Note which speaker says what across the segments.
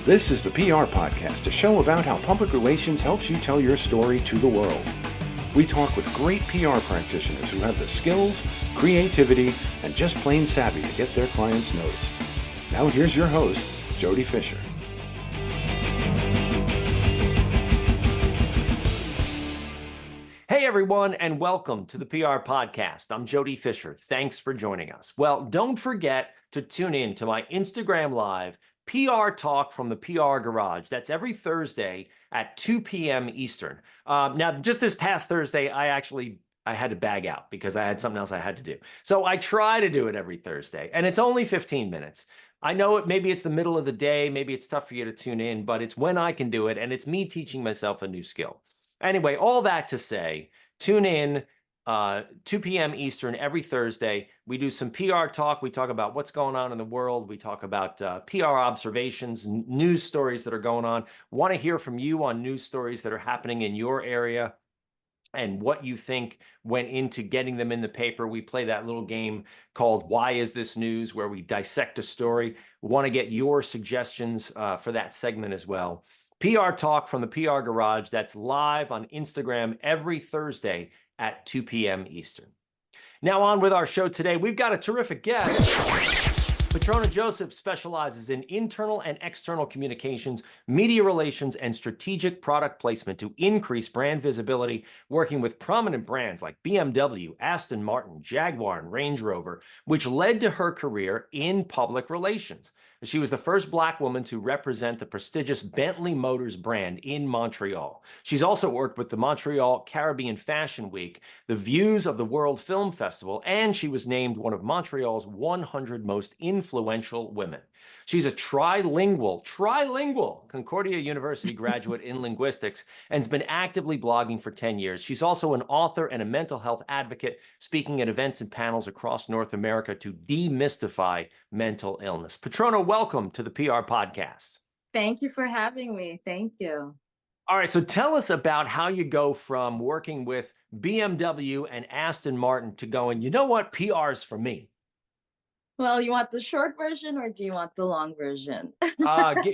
Speaker 1: This is the PR Podcast, a show about how public relations helps you tell your story to the world. We talk with great PR practitioners who have the skills, creativity, and just plain savvy to get their clients noticed. Now here's your host, Jody Fisher.
Speaker 2: Hey everyone, and welcome to the PR Podcast. I'm Jody Fisher. Thanks for joining us. Well, don't forget to tune in to my Instagram Live PR Talk from the PR Garage. That's every Thursday at 2 p.m. Eastern. Now, just this past Thursday, I had to bag out because I had something else I had to do. So I try to do it every Thursday, and it's only 15 minutes. I know maybe it's the middle of the day, maybe it's tough for you to tune in, but it's when I can do it, and it's me teaching myself a new skill. Anyway, all that to say, tune in 2 p.m. Eastern every Thursday. We do some PR talk. We talk about what's going on in the world. We talk about PR observations, news stories that are going on. Want to hear from you on news stories that are happening in your area and what you think went into getting them in the paper. We play that little game called Why Is This News, where we dissect a story. We want to get your suggestions for that segment as well. PR Talk from the PR Garage, that's live on Instagram every Thursday at 2 p.m. Eastern. Now on with our show today, we've got a terrific guest. Petrona Joseph specializes in internal and external communications, media relations, and strategic product placement to increase brand visibility, working with prominent brands like BMW, Aston Martin, Jaguar, and Range Rover, which led to her career in public relations. She was the first Black woman to represent the prestigious Bentley Motors brand in Montreal. She's also worked with the Montreal Caribbean Fashion Week, the Views of the World Film Festival, and she was named one of Montreal's 100 most influential women. She's a trilingual Concordia University graduate in linguistics and has been actively blogging for 10 years. She's also an author and a mental health advocate, speaking at events and panels across North America to demystify mental illness. Petrona, welcome to the PR Podcast.
Speaker 3: Thank you for having me. Thank you.
Speaker 2: All right, so tell us about how you go from working with BMW and Aston Martin to going, you know what, PR's for me.
Speaker 3: Well, you want the short version or do you want the long version?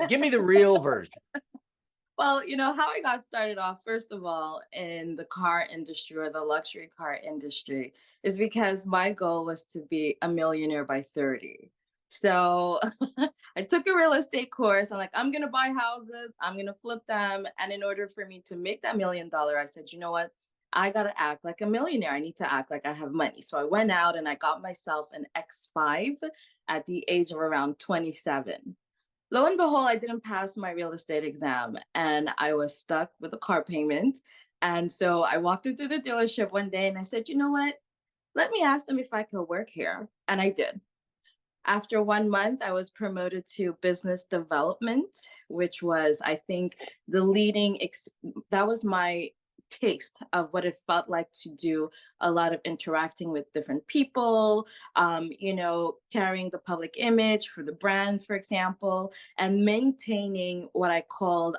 Speaker 2: Give me the real version.
Speaker 3: Well, how I got started off, first of all, in the car industry or the luxury car industry is because my goal was to be a millionaire by 30. So I took a real estate course. I'm like, I'm going to buy houses. I'm going to flip them. And in order for me to make that $1 million, I said, you know what? I got to act like a millionaire. I need to act like I have money. So I went out and I got myself an X5 at the age of around 27. Lo and behold, I didn't pass my real estate exam and I was stuck with a car payment. And so I walked into the dealership one day and I said, you know what? Let me ask them if I could work here. And I did. After 1 month, I was promoted to business development, which was, I think, that was my taste of what it felt like to do a lot of interacting with different people, carrying the public image for the brand, for example, and maintaining what I called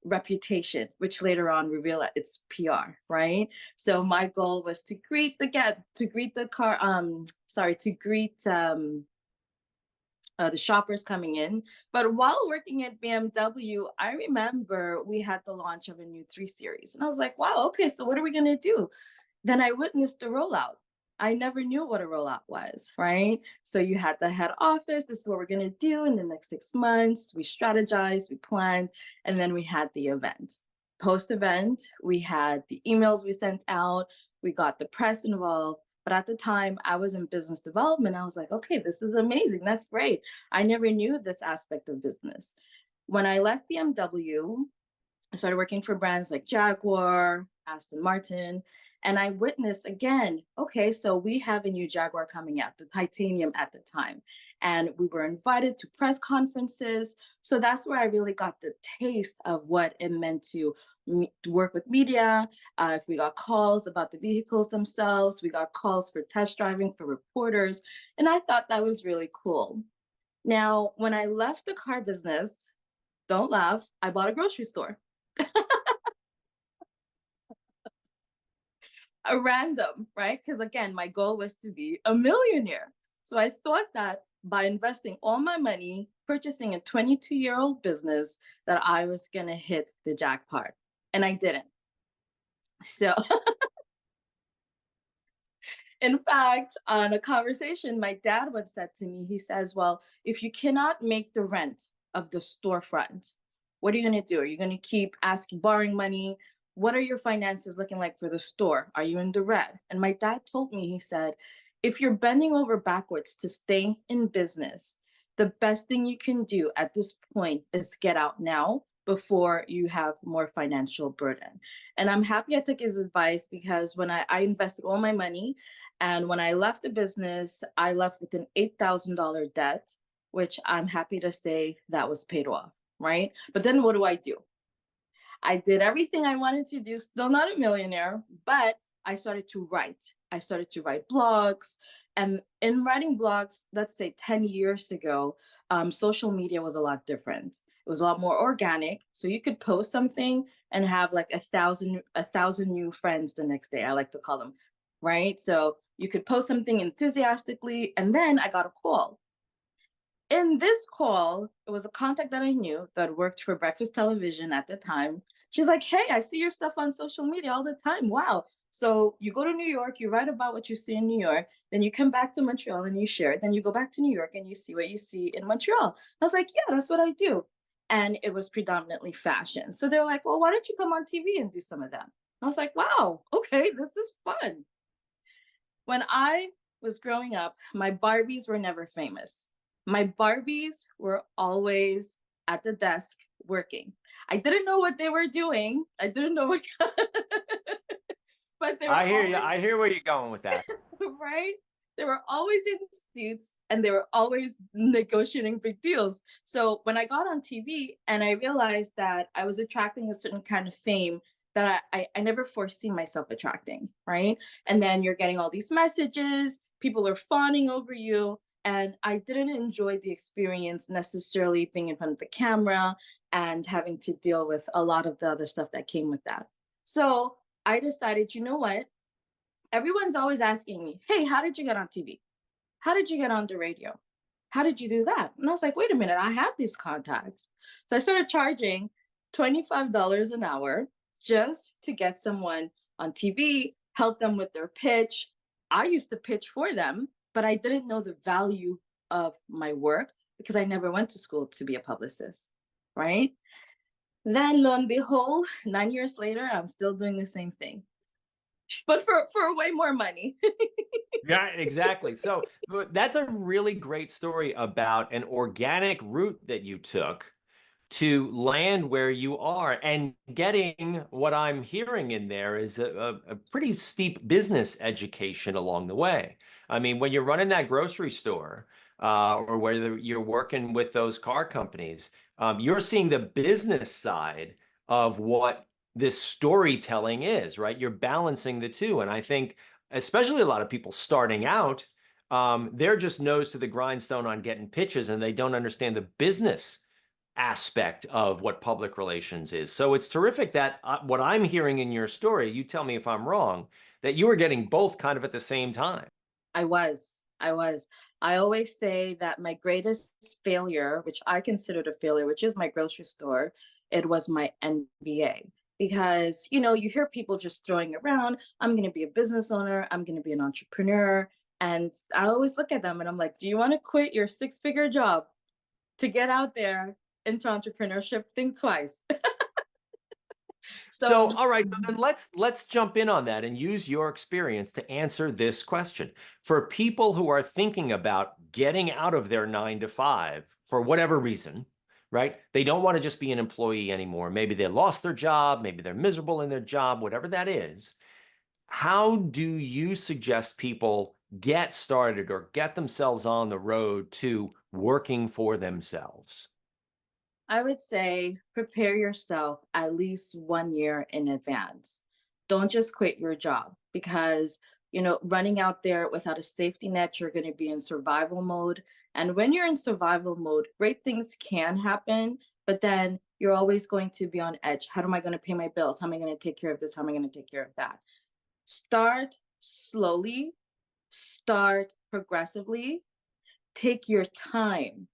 Speaker 3: reputation, which later on we realized it's PR, right? So my goal was to greet the shoppers coming in. But while working at BMW, I remember we had the launch of a new 3 Series. And I was like, wow, okay, so what are we going to do? Then I witnessed the rollout. I never knew what a rollout was, right? So you had the head office. This is what we're going to do in the next 6 months. We strategized, we planned, and then we had the event. Post-event, we had the emails we sent out. We got the press involved. But at the time, I was in business development. I was like, okay, this is amazing. That's great. I never knew this aspect of business. When I left BMW, I started working for brands like Jaguar, Aston Martin, and I witnessed again, okay, so we have a new Jaguar coming out, the titanium at the time. And we were invited to press conferences. So that's where I really got the taste of what it meant to work with media. If we got calls about the vehicles themselves, we got calls for test driving for reporters. And I thought that was really cool. Now, when I left the car business, don't laugh, I bought a grocery store. A random, right? Because again, my goal was to be a millionaire. So I thought that by investing all my money, purchasing a 22-year-old business that I was going to hit the jackpot. And I didn't. So, in fact, on a conversation, my dad once said to me, he says, well, if you cannot make the rent of the storefront, what are you going to do? Are you going to keep borrowing money? What are your finances looking like for the store? Are you in the red? And my dad told me, he said, if you're bending over backwards to stay in business, the best thing you can do at this point is get out now before you have more financial burden. And I'm happy I took his advice, because when I invested all my money, and when I left the business, I left with an $8,000 debt, which I'm happy to say that was paid off, right? But then what do? I did everything I wanted to do, still not a millionaire, but I started to write. I started to write blogs. And in writing blogs, let's say 10 years ago, social media was a lot different. It was a lot more organic. So you could post something and have like a thousand new friends the next day, I like to call them, right? So you could post something enthusiastically, and then I got a call. In this call, it was a contact that I knew that worked for breakfast television at the time. She's like, hey, I see your stuff on social media all the time. Wow. So you go to New York, you write about what you see in New York, then you come back to Montreal and you share it. Then you go back to New York and you see what you see in Montreal. I was like, yeah, that's what I do. And it was predominantly fashion. So they're like, well, why don't you come on TV and do some of that? I was like, wow, okay, this is fun. When I was growing up, my Barbies were never famous. My Barbies were always at the desk working. I didn't know what they were doing. I didn't know what, but they were
Speaker 2: I hear you.
Speaker 3: always,
Speaker 2: I hear where you're going with that.
Speaker 3: right? They were always in suits and they were always negotiating big deals. So when I got on TV and I realized that I was attracting a certain kind of fame that I never foreseen myself attracting, right? And then you're getting all these messages, people are fawning over you. And I didn't enjoy the experience necessarily being in front of the camera and having to deal with a lot of the other stuff that came with that. So I decided, you know what? Everyone's always asking me, hey, how did you get on TV? How did you get on the radio? How did you do that? And I was like, wait a minute, I have these contacts. So I started charging $25 an hour just to get someone on TV, help them with their pitch. I used to pitch for them, but I didn't know the value of my work because I never went to school to be a publicist, right? Then lo and behold, 9 years later, I'm still doing the same thing, but for way more money.
Speaker 2: Yeah, exactly. So that's a really great story about an organic route that you took to land where you are, and getting what I'm hearing in there is a pretty steep business education along the way. I mean, when you're running that grocery store, or whether you're working with those car companies, you're seeing the business side of what this storytelling is, right? You're balancing the two. And I think, especially a lot of people starting out, they're just nose to the grindstone on getting pitches, and they don't understand the business aspect of what public relations is. So it's terrific that what I'm hearing in your story, you tell me if I'm wrong, that you were getting both kind of at the same time.
Speaker 3: I was. I always say that my greatest failure, which I considered a failure, which is my grocery store, it was my MBA. Because, you hear people just throwing around, I'm going to be a business owner, I'm going to be an entrepreneur. And I always look at them and I'm like, do you want to quit your six-figure job to get out there into entrepreneurship? Think twice.
Speaker 2: So, all right, so then let's jump in on that and use your experience to answer this question. For people who are thinking about getting out of their 9 to 5 for whatever reason, right? They don't want to just be an employee anymore. Maybe they lost their job, maybe they're miserable in their job, whatever that is. How do you suggest people get started or get themselves on the road to working for themselves?
Speaker 3: I would say prepare yourself at least 1 year in advance. Don't just quit your job because, running out there without a safety net, you're going to be in survival mode. And when you're in survival mode, great things can happen, but then you're always going to be on edge. How am I going to pay my bills? How am I going to take care of this? How am I going to take care of that? Start slowly, start progressively, take your time.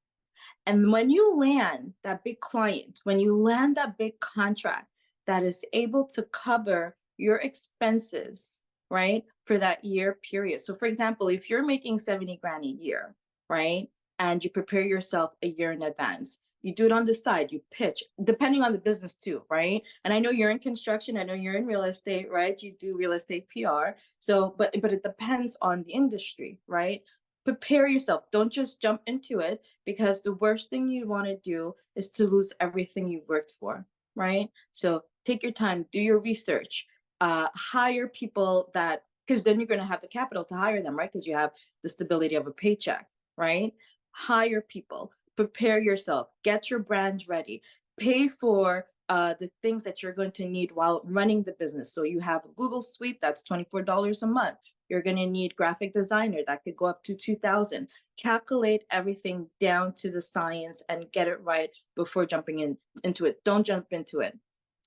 Speaker 3: And when you land that big client, when you land that big contract that is able to cover your expenses, right, for that year period. So, for example, if you're making 70 grand a year, right, and you prepare yourself a year in advance, you do it on the side, you pitch, depending on the business too, right? And I know you're in construction, I know you're in real estate, right? You do real estate PR. So, but it depends on the industry, right? Prepare yourself. Don't just jump into it, because the worst thing you want to do is to lose everything you've worked for, right? So take your time, do your research, hire people that, because then you're going to have the capital to hire them, right? Because you have the stability of a paycheck, right? Hire people, prepare yourself, get your brand ready, pay for the things that you're going to need while running the business. So you have a Google Suite, that's $24 a month. You're going to need graphic designer, that could go up to 2,000. Calculate everything down to the science and get it right before jumping into it. Don't jump into it.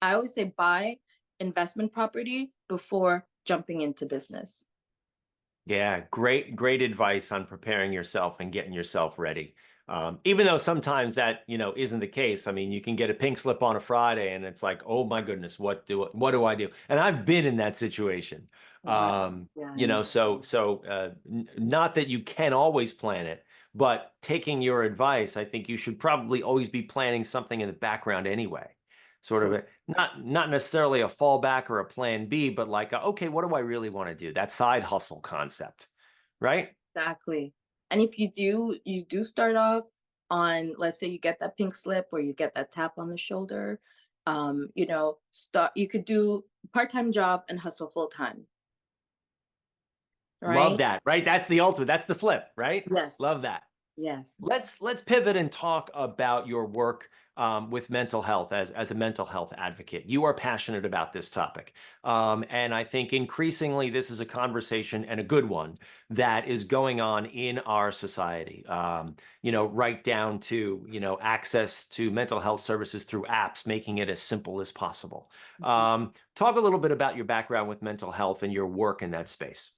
Speaker 3: I always say buy investment property before jumping into business.
Speaker 2: Yeah, great advice on preparing yourself and getting yourself ready. Even though sometimes that, isn't the case. I mean, you can get a pink slip on a Friday and it's like, oh my goodness, what do I do? And I've been in that situation.
Speaker 3: Right. Yeah.
Speaker 2: Not that you can always plan it, but taking your advice, I think you should probably always be planning something in the background anyway. Sort of not necessarily a fallback or a plan B, but like, okay, what do I really want to do? That side hustle concept, right?
Speaker 3: Exactly. And if you do start off on, let's say you get that pink slip or you get that tap on the shoulder, you could do part-time job and hustle full-time,
Speaker 2: Love
Speaker 3: right?
Speaker 2: that, right? That's the ultimate. That's the flip, right?
Speaker 3: Yes.
Speaker 2: Love that.
Speaker 3: Yes.
Speaker 2: Let's pivot and talk about your work with mental health as a mental health advocate. You are passionate about this topic. And I think increasingly this is a conversation, and a good one, that is going on in our society. Right down to, access to mental health services through apps, making it as simple as possible. Talk a little bit about your background with mental health and your work in that space.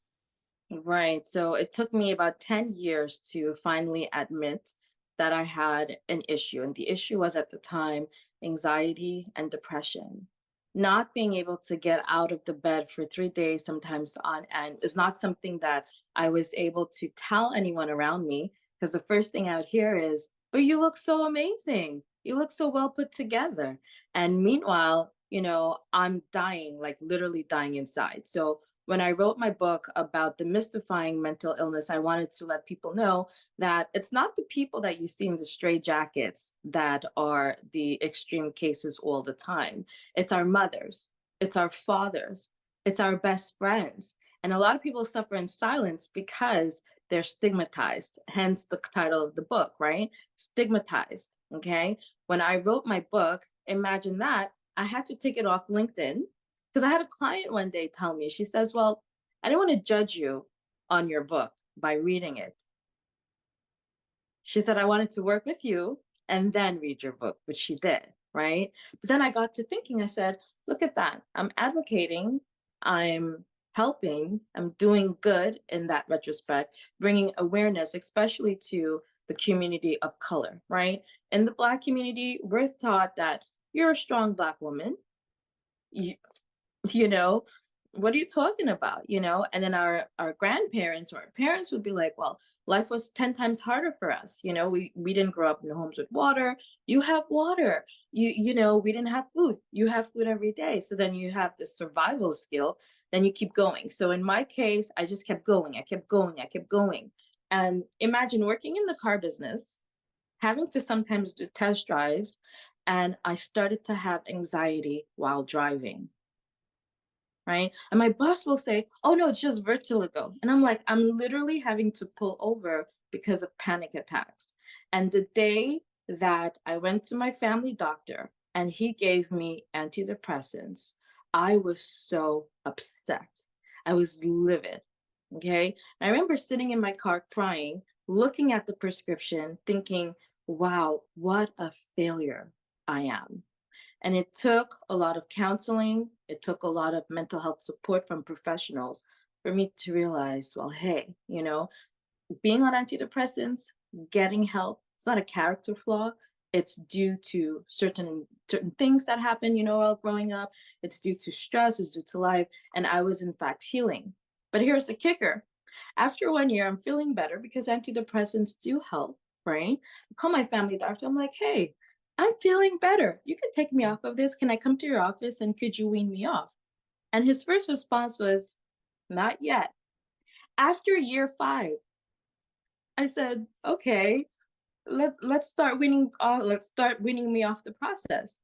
Speaker 3: Right. So it took me about 10 years to finally admit that I had an issue. And the issue was, at the time, anxiety and depression. Not being able to get out of the bed for 3 days, sometimes on end, is not something that I was able to tell anyone around me, because the first thing I would hear is, but you look so amazing. You look so well put together. And meanwhile, I'm dying, like literally dying inside. So when I wrote my book about demystifying mental illness, I wanted to let people know that it's not the people that you see in the strait jackets that are the extreme cases all the time. It's our mothers, it's our fathers, it's our best friends. And a lot of people suffer in silence because they're stigmatized, hence the title of the book, right? Stigmatized. Okay. When I wrote my book, imagine that, I had to take it off LinkedIn, because I had a client one day tell me, she says, well, I didn't want to judge you on your book by reading it. She said, I wanted to work with you and then read your book, which she did, right? But then I got to thinking, I said, look at that. I'm advocating, I'm helping, I'm doing good in that retrospect, bringing awareness, especially to the community of color, right? In the Black community, we're taught that you're a strong Black woman. You know what are you talking about? And then our grandparents or our parents would be like, well, life was 10 times harder for us. We didn't grow up in homes with water. You have water. We didn't have food. You have food every day. So then you have this survival skill, then you keep going. So in my case, I just kept going. I kept going. I kept going. And imagine working in the car business, having to sometimes do test drives, and I started to have anxiety while driving. Right. And my boss will say, oh no, it's just vertigo. And I'm like, I'm literally having to pull over because of panic attacks. And the day that I went to my family doctor and he gave me antidepressants, I was so upset. I was livid. Okay. And I remember sitting in my car crying, looking at the prescription, thinking, wow, what a failure I am. And it took a lot of counseling. It took a lot of mental health support from professionals for me to realize, well, hey, being on antidepressants, getting help, It's not a character flaw. It's due to certain things that happen, while growing up. It's due to stress, it's due to life, and I was in fact healing. But here's the kicker. After 1 year, I'm feeling better because antidepressants do help, right? I call my family doctor. I'm like, hey, I'm feeling better. You can take me off of this. Can I come to your office and could you wean me off? And his first response was, not yet. After year 5, I said, okay, let's start weaning me off the process.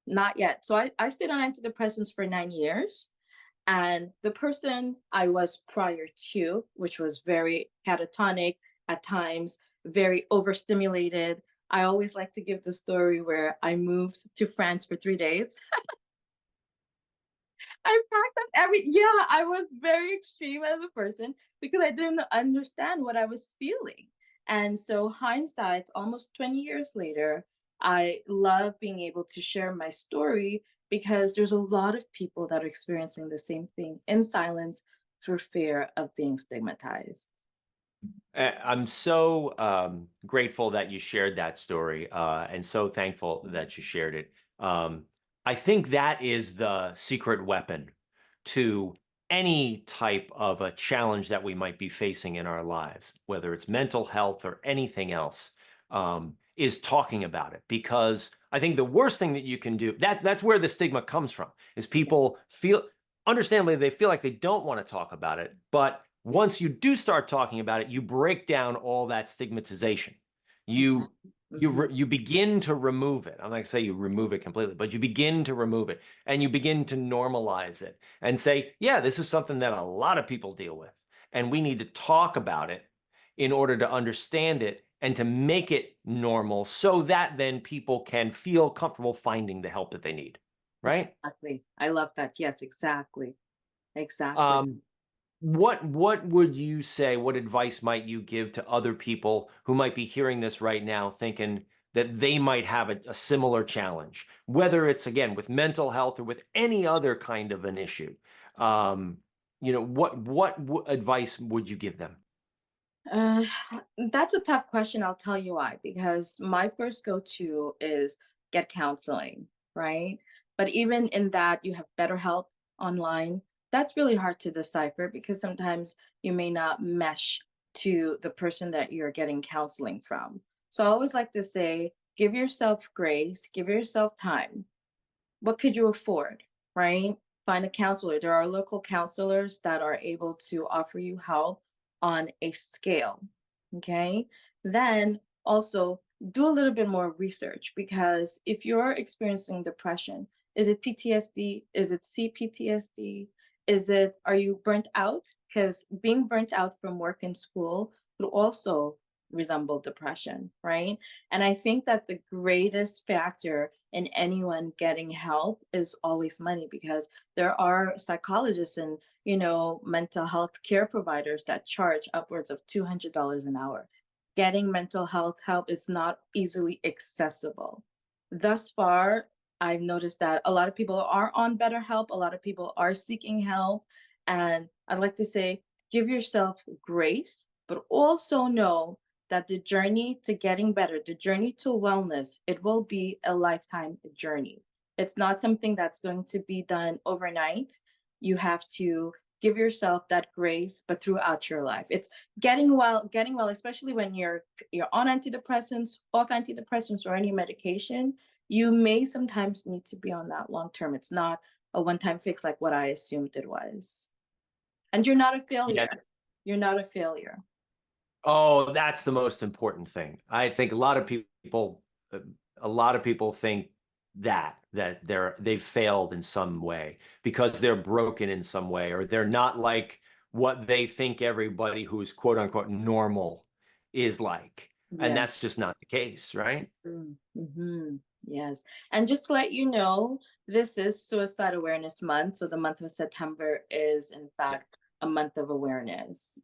Speaker 3: Not yet. So I stayed on antidepressants for 9 years. And the person I was prior to, which was very catatonic at times, very overstimulated. I always like to give the story where I moved to France for 3 days. I packed up yeah, I was very extreme as a person because I didn't understand what I was feeling. And so, hindsight, almost 20 years later, I love being able to share my story because there's a lot of people that are experiencing the same thing in silence for fear of being stigmatized.
Speaker 2: I'm so grateful that you shared that story, and so thankful that you shared it. I think that is the secret weapon to any type of a challenge that we might be facing in our lives, whether it's mental health or anything else, is talking about it. Because I think the worst thing that you can do, that's where the stigma comes from, is people feel, understandably, they feel like they don't want to talk about it, but once you do start talking about it, you break down all that stigmatization. You you begin to remove it. I'm not going to say you remove it completely, but you begin to remove it and you begin to normalize it and say, yeah, this is something that a lot of people deal with. And we need to talk about it in order to understand it and to make it normal so that then people can feel comfortable finding the help that they need. Right?
Speaker 3: Exactly. I love that. Yes, exactly. Exactly.
Speaker 2: Um, what would you say, what advice might you give to other people who might be hearing this right now thinking that they might have a similar challenge, whether it's again with mental health or with any other kind of an issue? What advice would you give them?
Speaker 3: Uh, that's a tough question. I'll tell you why. Because my first go-to is get counseling, right? But even in that, you have BetterHelp online. That's really hard to decipher because sometimes you may not mesh to the person that you're getting counseling from. So I always like to say, give yourself grace, give yourself time. What could you afford, right? Find a counselor. There are local counselors that are able to offer you help on a scale. Okay. Then also do a little bit more research because if you're experiencing depression, is it PTSD? Is it CPTSD? Are you burnt out? Because being burnt out from work and school could also resemble depression, right? And I think that the greatest factor in anyone getting help is always money because there are psychologists and mental health care providers that charge upwards of $200 an hour. Getting mental health help is not easily accessible. Thus far, I've noticed that a lot of people are on BetterHelp, a lot of people are seeking help, and I'd like to say give yourself grace, but also know that the journey to getting better, the journey to wellness, it will be a lifetime journey. It's not something that's going to be done overnight. You have to give yourself that grace, but throughout your life. It's getting well, especially when you're on antidepressants, off antidepressants or any medication, you may sometimes need to be on that long term. It's not a one-time fix like what I assumed it was. And you're not a
Speaker 2: Yeah.
Speaker 3: failure. You're not a failure.
Speaker 2: Oh, that's the most important thing. I think a lot of people think that they've failed in some way because they're broken in some way, or they're not like what they think everybody who's quote unquote normal is like. And
Speaker 3: Yes.
Speaker 2: that's just not the case, right?
Speaker 3: Mm-hmm. Yes. And just to let you know, this is Suicide Awareness Month. So the month of September is, in
Speaker 2: Yeah.
Speaker 3: fact, a month of awareness.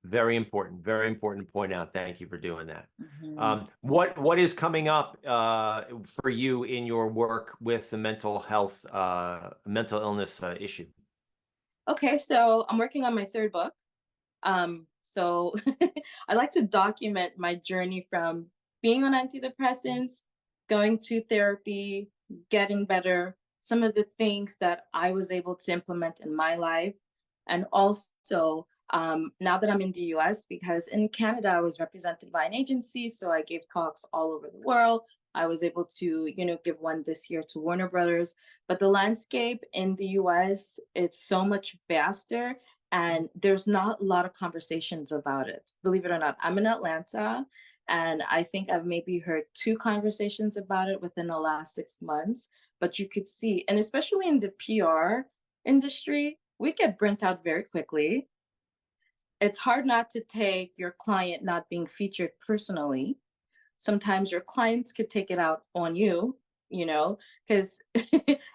Speaker 2: Very important. Very important to point out. Thank you for doing that.
Speaker 3: Mhm.
Speaker 2: What is coming up for you in your work with the mental health, mental illness issue?
Speaker 3: Okay, so I'm working on my third book. So I like to document my journey from being on antidepressants, going to therapy, getting better, some of the things that I was able to implement in my life. And also, now that I'm in the US, because in Canada I was represented by an agency, so I gave talks all over the world. I was able to, give one this year to Warner Brothers. But the landscape in the US, it's so much vaster and there's not a lot of conversations about it. Believe it or not, I'm in Atlanta and I think I've maybe heard two conversations about it within the last 6 months. But you could see, and especially in the PR industry, we get burnt out very quickly. It's hard not to take your client not being featured personally. Sometimes your clients could take it out on you, because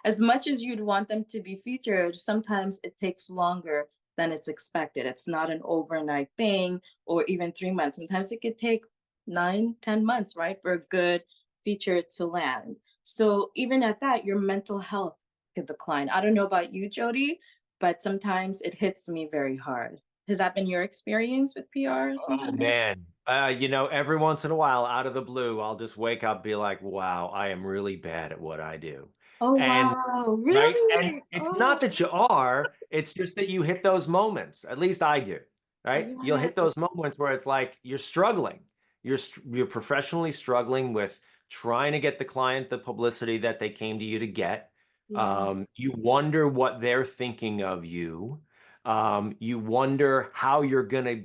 Speaker 3: as much as you'd want them to be featured, sometimes it takes longer than it's expected. It's not an overnight thing or even 3 months. Sometimes it could take 9, 10 months, right, for a good feature to land. So even at that, your mental health could decline. I don't know about you, Jody, but sometimes it hits me very hard. Has that been your experience with PR
Speaker 2: Oh
Speaker 3: sometimes?
Speaker 2: man. Every once in a while, out of the blue, I'll just wake up, be like, wow, I am really bad at what I do.
Speaker 3: Oh,
Speaker 2: And
Speaker 3: wow.
Speaker 2: right. And
Speaker 3: Really?
Speaker 2: it's not
Speaker 3: Oh,
Speaker 2: that you are, it's just that you hit those moments. At least I do. Right. You'll
Speaker 3: yes.
Speaker 2: hit those moments where it's like you're struggling. You're professionally struggling with trying to get the client the publicity that they came to you to get.
Speaker 3: Yeah.
Speaker 2: You wonder what they're thinking of you. You wonder how you're gonna,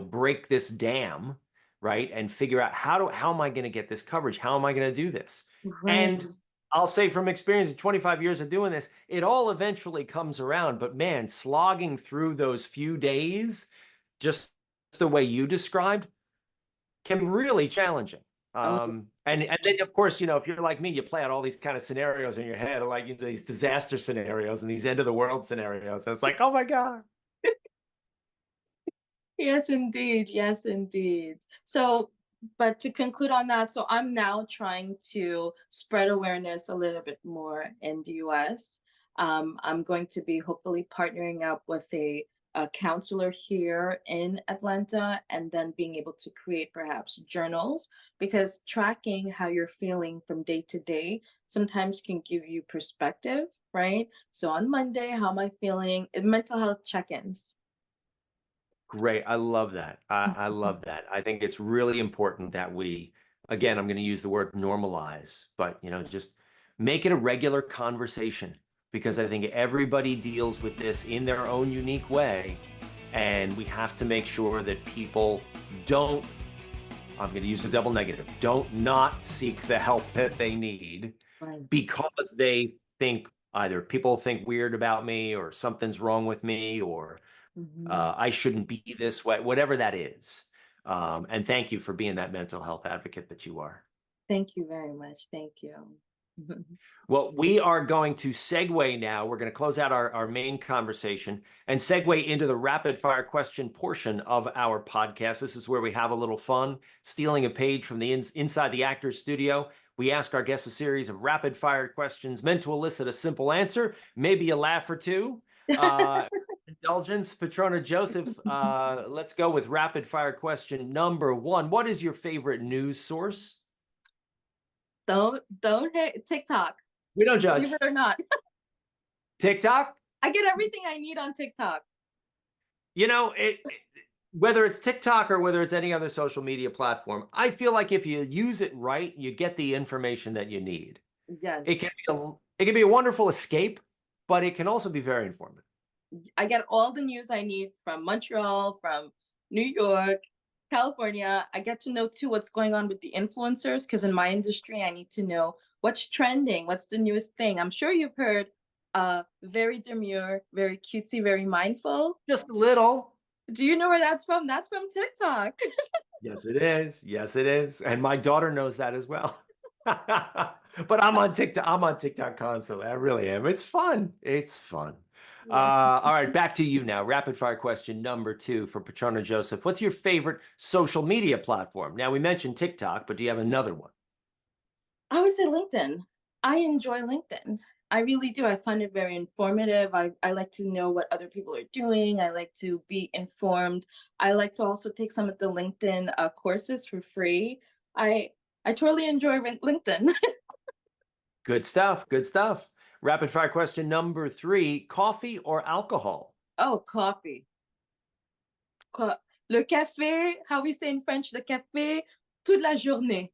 Speaker 2: break this dam, right? And figure out how am I gonna get this coverage? How am I gonna do this?
Speaker 3: Right.
Speaker 2: And I'll say from experience of 25 years of doing this, it all eventually comes around. But man, slogging through those few days, just the way you described, can be really challenging.
Speaker 3: Oh,
Speaker 2: And then of course, if you're like me, you play out all these kind of scenarios in your head, like these disaster scenarios and these end of the world scenarios. And it's like, oh my God.
Speaker 3: yes, indeed. Yes, indeed. So, but to conclude on that, so I'm now trying to spread awareness a little bit more in the US. I'm going to be hopefully partnering up with a counselor here in Atlanta and then being able to create perhaps journals because tracking how you're feeling from day to day sometimes can give you perspective, right? So on Monday, how am I feeling? Mental health check ins.
Speaker 2: Great. I love that. I love that. I think it's really important that we, again, I'm going to use the word normalize, but just make it a regular conversation because I think everybody deals with this in their own unique way. And we have to make sure that people don't, I'm going to use the double negative, don't not seek the help that they need
Speaker 3: Right.
Speaker 2: because they think either people think weird about me or something's wrong with me or
Speaker 3: Mhm.
Speaker 2: I shouldn't be this way, whatever that is. And thank you for being that mental health advocate that you are.
Speaker 3: Thank you very much. Thank you.
Speaker 2: Well, we are going to segue now. We're going to close out our main conversation and segue into the rapid fire question portion of our podcast. This is where we have a little fun, stealing a page from the inside the actor's studio. We ask our guests a series of rapid fire questions meant to elicit a simple answer, maybe a laugh or two. Indulgence, Petrona Joseph. Let's go with rapid fire question number one. What is your favorite news source?
Speaker 3: Don't hate TikTok.
Speaker 2: We don't
Speaker 3: Believe
Speaker 2: judge.
Speaker 3: it or not.
Speaker 2: TikTok?
Speaker 3: I get everything I need on TikTok.
Speaker 2: Whether it's TikTok or whether it's any other social media platform, I feel like if you use it right, you get the information that you need.
Speaker 3: Yes.
Speaker 2: It can be a wonderful escape, but it can also be very informative.
Speaker 3: I get all the news I need from Montreal, from New York, California. I get to know too what's going on with the influencers because in my industry, I need to know what's trending, what's the newest thing. I'm sure you've heard very demure, very cutesy, very mindful.
Speaker 2: Just a little.
Speaker 3: Do you know where that's from? That's from TikTok.
Speaker 2: Yes, it is. Yes, it is. And my daughter knows that as well. But I'm on TikTok. I'm on TikTok constantly. I really am. It's fun. It's fun. All right, back to you now. Rapid fire question number two for Petrona Joseph. What's your favorite social media platform? Now, we mentioned TikTok, but do you have another one?
Speaker 3: I would say LinkedIn. I enjoy LinkedIn. I really do. I find it very informative. I like to know what other people are doing. I like to be informed. I like to also take some of the LinkedIn courses for free. I I totally enjoy LinkedIn.
Speaker 2: Good stuff. Good stuff. Rapid fire question number 3, coffee or alcohol?
Speaker 3: Oh, coffee. Le café, how we say in French, le café, toute la journée.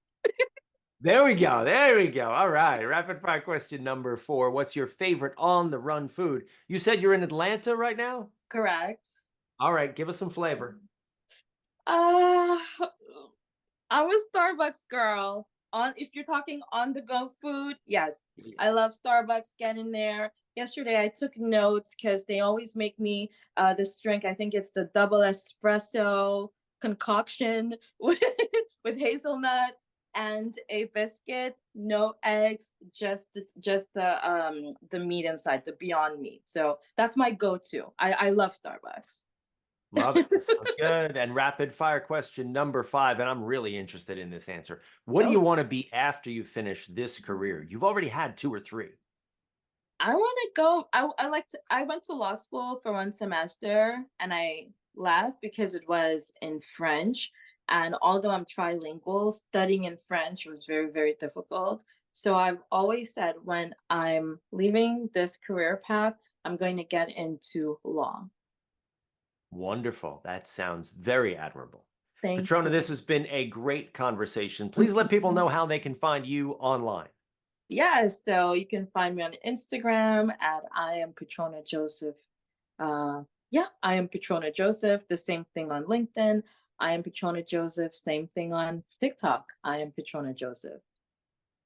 Speaker 2: There we go. There we go. All right. Rapid fire question number 4. What's your favorite on the run food? You said you're in Atlanta right now?
Speaker 3: Correct.
Speaker 2: All right. Give us some flavor.
Speaker 3: Uh, I'm a Starbucks girl. If you're talking on the go food, yes. I love Starbucks, get in there. Yesterday I took notes because they always make me this drink. I think it's the double espresso concoction with hazelnut and a biscuit, no eggs, just the meat inside, the Beyond Meat. So that's my go-to. I love Starbucks.
Speaker 2: Love it. Sounds good. And rapid fire question number 5. And I'm really interested in this answer. What do you
Speaker 3: Oh,
Speaker 2: want to be after you finish this career? You've already had 2 or 3.
Speaker 3: I want to go. I went to law school for 1 semester and I left because it was in French. And although I'm trilingual, studying in French was very, very difficult. So I've always said when I'm leaving this career path, I'm going to get into law.
Speaker 2: Wonderful. That sounds very admirable.
Speaker 3: Thank
Speaker 2: Petrona,
Speaker 3: you.
Speaker 2: this has been a great conversation. Please let people know how they can find you online.
Speaker 3: Yes, so you can find me on Instagram at I am Petrona Joseph. Yeah, I am Petrona Joseph. The same thing on LinkedIn. I am Petrona Joseph. Same thing on TikTok. I am Petrona Joseph.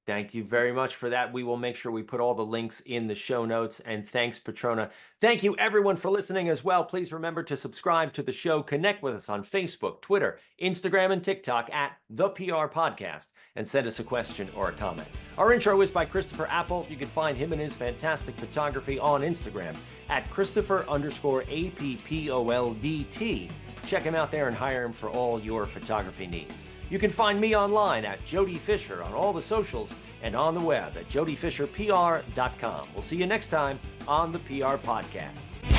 Speaker 2: Thank you very much for that. We will make sure we put all the links in the show notes. And thanks, Petrona. Thank you, everyone, for listening as well. Please remember to subscribe to the show. Connect with us on Facebook, Twitter, Instagram, and TikTok at The PR Podcast, and send us a question or a comment. Our intro is by Christopher Apple. You can find him and his fantastic photography on Instagram at Christopher_APPOLDT. Check him out there and hire him for all your photography needs. You can find me online at Jody Fisher on all the socials and on the web at jodyfisherpr.com. We'll see you next time on the PR Podcast.